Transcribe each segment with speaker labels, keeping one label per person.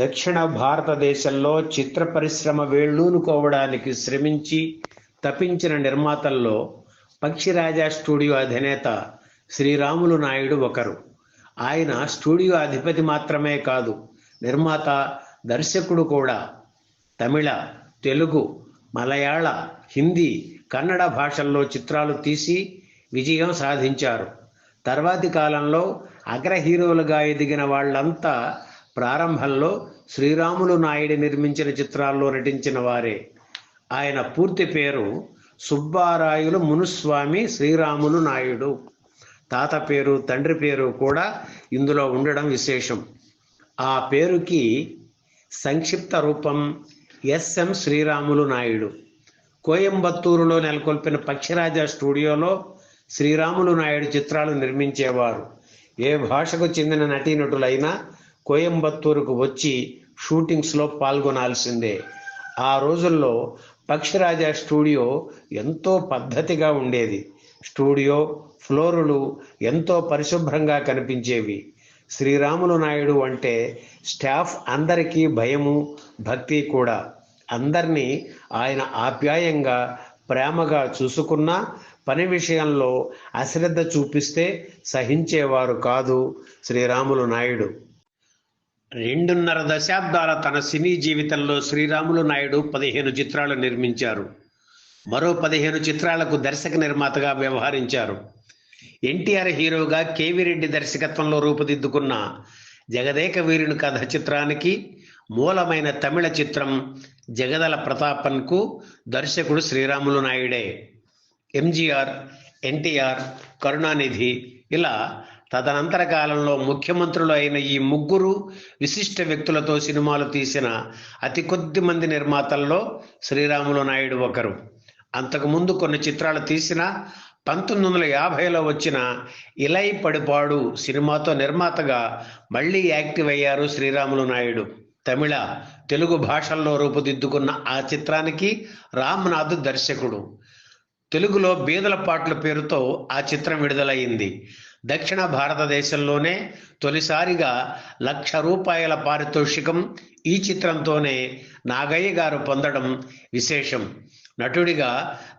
Speaker 1: దక్షిణ భారతదేశంలో చిత్ర పరిశ్రమ వేళ్ళూనుకోవడానికి శ్రమించి తపించిన నిర్మాతల్లో పక్షిరాజా స్టూడియో అధినేత శ్రీరాములు నాయుడు ఒకరు. ఆయన స్టూడియో అధిపతి మాత్రమే కాదు, నిర్మాత, దర్శకుడు కూడా. తమిళ, తెలుగు, మలయాళ, హిందీ, కన్నడ భాషల్లో చిత్రాలు తీసి విజయం సాధించారు. తర్వాతి కాలంలో అగ్ర హీరోలుగా ఎదిగిన వాళ్ళంతా ప్రారంభంలో శ్రీరాములు నాయుడు నిర్మించిన చిత్రాల్లో నటించిన వారే. ఆయన పూర్తి పేరు సుబ్బారాయులు మునుస్వామి శ్రీరాములు నాయుడు. తాత పేరు, తండ్రి పేరు కూడా ఇందులో ఉండడం విశేషం. ఆ పేరుకి సంక్షిప్త రూపం ఎస్ఎం శ్రీరాములు నాయుడు. కోయంబత్తూరులో నెలకొల్పిన పక్షిరాజా స్టూడియోలో శ్రీరాములు నాయుడు చిత్రాలు నిర్మించేవారు. ఏ భాషకు చెందిన నటీనటులైనా కోయంబత్తూరుకు వచ్చి షూటింగ్స్లో పాల్గొనాల్సిందే. ఆ రోజుల్లో పక్షిరాజా స్టూడియో ఎంతో పద్ధతిగా ఉండేది. స్టూడియో ఫ్లోరులు ఎంతో పరిశుభ్రంగా కనిపించేవి. శ్రీరాములు నాయుడు అంటే స్టాఫ్ అందరికీ భయము, భక్తి కూడా. అందరినీ ఆయన ఆప్యాయంగా, ప్రేమగా చూసుకున్నా పని విషయంలో అశ్రద్ధ చూపిస్తే సహించేవారు కాదు శ్రీరాములు నాయుడు. 2.5 దశాబ్దాల తన సినీ జీవితంలో శ్రీరాములు నాయుడు 15 చిత్రాలు నిర్మించారు. మరో 15 చిత్రాలకు దర్శక నిర్మాతగా వ్యవహరించారు. ఎన్టీఆర్ హీరోగా కేవీ రెడ్డి దర్శకత్వంలో రూపుదిద్దుకున్న జగదేక వీరుని కథ చిత్రానికి మూలమైన తమిళ చిత్రం జగదల ప్రతాపన్కు దర్శకుడు శ్రీరాములు నాయుడే. ఎంజీఆర్, ఎన్టీఆర్, కరుణానిధి ఇలా తదనంతర కాలంలో ముఖ్యమంత్రులు అయిన ఈ ముగ్గురు విశిష్ట వ్యక్తులతో సినిమాలు తీసిన అతి కొద్ది మంది నిర్మాతల్లో శ్రీరాములు నాయుడు ఒకరు. అంతకుముందు కొన్ని చిత్రాలు తీసిన 1950లో వచ్చిన ఇలై పడిపాడు సినిమాతో నిర్మాతగా మళ్ళీ యాక్టివ్ అయ్యారు శ్రీరాములు నాయుడు. తమిళ, తెలుగు భాషల్లో రూపుదిద్దుకున్న ఆ చిత్రానికి రామ్నాథ్ దర్శకుడు. తెలుగులో బీదల పాటల పేరుతో ఆ చిత్రం విడుదలయ్యింది. దక్షిణ భారతదేశంలోనే తొలిసారిగా ₹1,00,000 పారితోషికం ఈ చిత్రంతోనే నాగయ్య గారు పొందడం విశేషం. నటుడిగా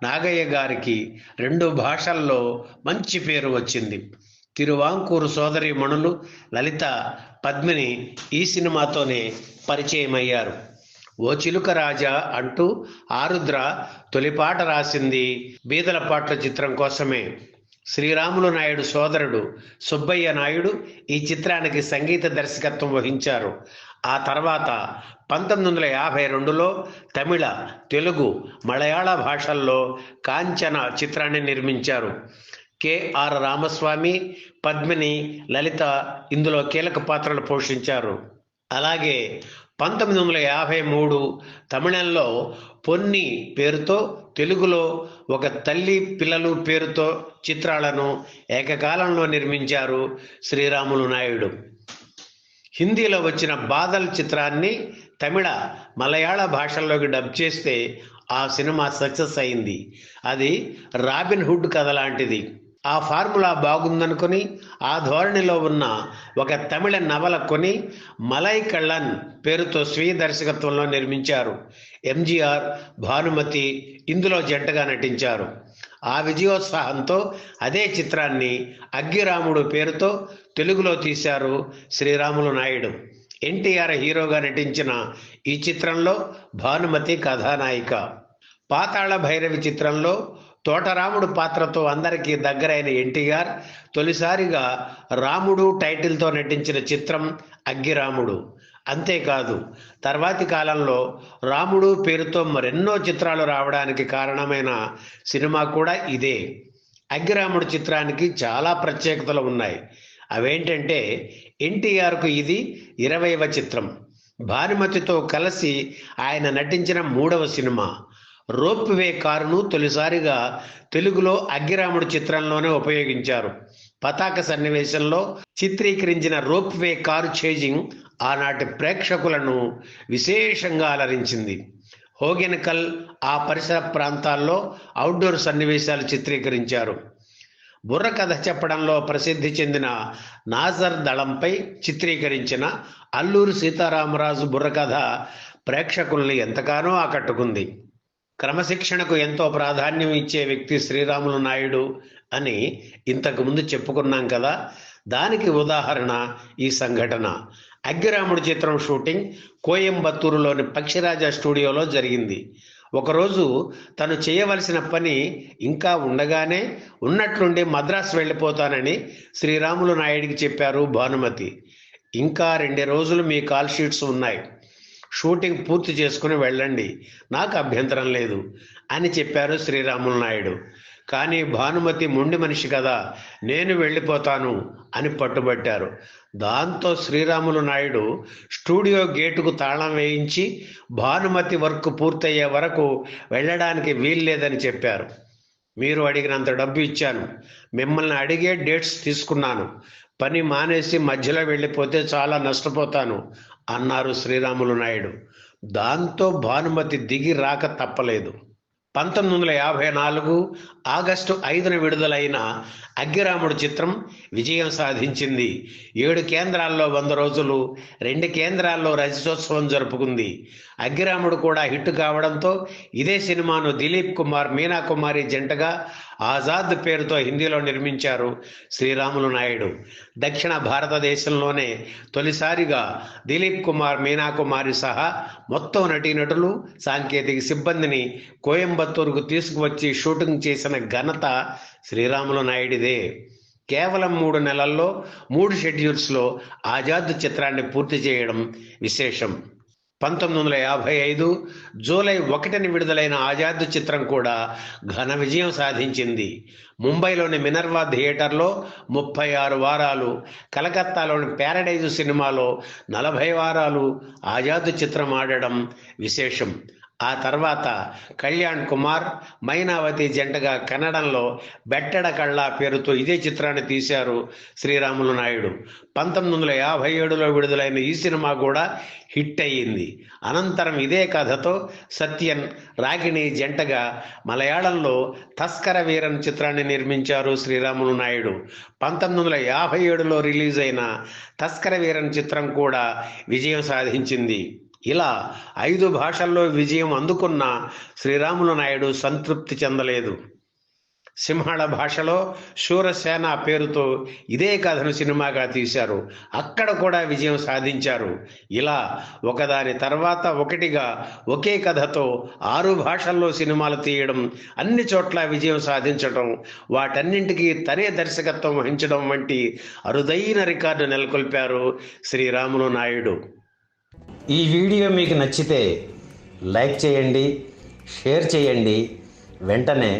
Speaker 1: నాగయ్య గారికి 2 భాషల్లో మంచి పేరు వచ్చింది. తిరువాంకూరు సోదరీమణులు లలిత, పద్మిని ఈ సినిమాతోనే పరిచయమయ్యారు. ఓ చిలుక రాజా అంటూ ఆరుద్ర తొలిపాట రాసింది బీదల పాటల చిత్రం కోసమే. శ్రీరాములు నాయుడు సోదరుడు సుబ్బయ్య నాయుడు ఈ చిత్రానికి సంగీత దర్శకత్వం వహించారు. ఆ తర్వాత 1952లో తమిళ, తెలుగు, మలయాళ భాషల్లో కాంచన చిత్రాన్ని నిర్మించారు. కెఆర్ రామస్వామి, పద్మిని, లలిత ఇందులో కీలక పాత్రలు పోషించారు. అలాగే 1953 తమిళంలో పొన్ని పేరుతో, తెలుగులో ఒక తల్లి పిల్లలు పేరుతో చిత్రాలను ఏకకాలంలో నిర్మించారు శ్రీరాములు నాయుడు. హిందీలో వచ్చిన బాదల్ చిత్రాన్ని తమిళ, మలయాళ భాషల్లోకి డబ్ చేస్తే ఆ సినిమా సక్సెస్ అయింది. అది రాబిన్ హుడ్ కథ లాంటిది. ఆ ఫార్ములా బాగుందనుకుని ఆ ధోరణిలో ఉన్న ఒక తమిళ నవల కొని మలై కళ్ళన్ పేరుతో స్వీయ దర్శకత్వంలో నిర్మించారు. ఎంజీఆర్, భానుమతి ఇందులో జంటగా నటించారు. ఆ విజయోత్సాహంతో అదే చిత్రాన్ని అగ్గిరాముడు పేరుతో తెలుగులో తీశారు శ్రీరాములు నాయుడు. ఎన్టీఆర్ హీరోగా నటించిన ఈ చిత్రంలో భానుమతి కథానాయిక. పాతాళ భైరవి చిత్రంలో తోటరాముడు పాత్రతో అందరికీ దగ్గరైన ఎన్టీఆర్ తొలిసారిగా రాముడు టైటిల్తో నటించిన చిత్రం అగ్గిరాముడు. అంతేకాదు తర్వాతి కాలంలో రాముడు పేరుతో మరెన్నో చిత్రాలు రావడానికి కారణమైన సినిమా కూడా ఇదే. అగ్గిరాముడు చిత్రానికి చాలా ప్రత్యేకతలు ఉన్నాయి. అవేంటంటే ఎన్టీఆర్కు ఇది 20వ చిత్రం. భానుమతితో కలిసి ఆయన నటించిన 3వ సినిమా. రోప్ వే కారును తొలిసారిగా తెలుగులో అగ్గిరాముడు చిత్రంలోనే ఉపయోగించారు. పతాక సన్నివేశంలో చిత్రీకరించిన రోప్ వే కారు చేజింగ్ ఆనాటి ప్రేక్షకులను విశేషంగా అలరించింది. హోగెనకల్ ఆ పరిసర ప్రాంతాల్లో అవుట్డోర్ సన్నివేశాలు చిత్రీకరించారు. బుర్ర కథ చెప్పడంలో ప్రసిద్ధి చెందిన నాజర్ దళంపై చిత్రీకరించిన అల్లూరి సీతారామరాజు బుర్రకథ ప్రేక్షకుల్ని ఎంతగానో ఆకట్టుకుంది. క్రమశిక్షణకు ఎంతో ప్రాధాన్యం ఇచ్చే వ్యక్తి శ్రీరాములు నాయుడు అని ఇంతకు ముందు చెప్పుకున్నాం కదా. దానికి ఉదాహరణ ఈ సంఘటన. అగ్గిరాముడు చిత్రం షూటింగ్ కోయంబత్తూరులోని పక్షిరాజా స్టూడియోలో జరిగింది. ఒకరోజు తను చేయవలసిన పని ఇంకా ఉండగానే ఉన్నట్లుండి మద్రాసు వెళ్ళిపోతానని శ్రీరాములు నాయుడికి చెప్పారు భానుమతి. ఇంకా 2 రోజులు మీ కాల్ షీట్స్ ఉన్నాయి, షూటింగ్ పూర్తి చేసుకుని వెళ్ళండి, నాకు అభ్యంతరం లేదు అని చెప్పారు శ్రీరాములు నాయుడు. కానీ భానుమతి మొండి మనిషి కదా, నేను వెళ్ళిపోతాను అని పట్టుబట్టారు. దాంతో శ్రీరాములు నాయుడు స్టూడియో గేటుకు తాళం వేయించి భానుమతి వర్క్ పూర్తయ్యే వరకు వెళ్ళడానికి వీల్లేదని చెప్పారు. మీరు అడిగినంత డబ్బు ఇచ్చాను, మిమ్మల్ని అడిగే డేట్స్ తీసుకున్నాను, పని మానేసి మధ్యలో వెళ్ళిపోతే చాలా నష్టపోతాను అన్నారు శ్రీరాములు నాయుడు. దాంతో భానుమతి దిగి రాక తప్పలేదు. 1954 ఆగస్టు 5న విడుదలైన అగ్గిరాముడు చిత్రం విజయం సాధించింది. 7 కేంద్రాల్లో 100 రోజులు, 2 కేంద్రాల్లో రజతోత్సవం జరుపుకుంది. అగ్గిరాముడు కూడా హిట్ కావడంతో ఇదే సినిమాను దిలీప్ కుమార్, మీనా కుమారి జంటగా ఆజాద్ పేరుతో హిందీలో నిర్మించారు శ్రీరాములు నాయుడు. దక్షిణ భారతదేశంలోనే తొలిసారిగా దిలీప్ కుమార్, మీనా కుమారి సహా మొత్తం నటీనటులు, సాంకేతిక సిబ్బందిని కోయంబత్తూరుకు తీసుకువచ్చి షూటింగ్ చేసిన ఘనత శ్రీరాములు నాయుడిదే. కేవలం 3 నెలల్లో 3 షెడ్యూల్స్లో ఆజాద్ చిత్రాన్ని పూర్తి చేయడం విశేషం. 1955 జూలై 1న విడుదలైన ఆజాద్ చిత్రం కూడా ఘన విజయం సాధించింది. ముంబైలోని మినర్వా థియేటర్లో 36 వారాలు, కలకత్తాలోని ప్యారడైజ్ సినిమాలో 40 వారాలు ఆజాద్ చిత్రం ఆడడం విశేషం. ఆ తర్వాత కళ్యాణ్ కుమార్, మైనావతి జంటగా కన్నడంలో బెట్టడ కళ్ళ పేరుతో ఇదే చిత్రాన్ని తీశారు శ్రీరాములు నాయుడు. 1957లో విడుదలైన ఈ సినిమా కూడా హిట్ అయ్యింది. అనంతరం ఇదే కథతో సత్యన్, రాగిణి జంటగా మలయాళంలో తస్కర వీరన్ చిత్రాన్ని నిర్మించారు శ్రీరాములు నాయుడు. 1957లో రిలీజ్ అయిన తస్కర వీరన్ చిత్రం కూడా విజయం సాధించింది. ఇలా 5 భాషల్లో విజయం అందుకున్న శ్రీరాములు నాయుడు సంతృప్తి చెందలేదు. సింహళ భాషలో శూరసేన పేరుతో ఇదే కథను సినిమాగా తీశారు, అక్కడ కూడా విజయం సాధించారు. ఇలా ఒకదాని తర్వాత ఒకటిగా ఒకే కథతో 6 భాషల్లో సినిమాలు తీయడం, అన్ని చోట్ల విజయం సాధించడం, వాటన్నింటికీ తనే దర్శకత్వం వహించడం వంటి అరుదైన రికార్డు నెలకొల్పారు శ్రీరాములు నాయుడు. ఈ వీడియో మీకు నచ్చితే లైక్ చేయండి, షేర్ చేయండి, వెంటనే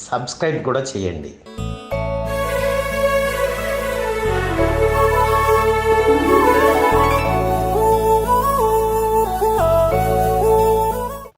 Speaker 1: సబ్స్క్రైబ్ కూడా చేయండి.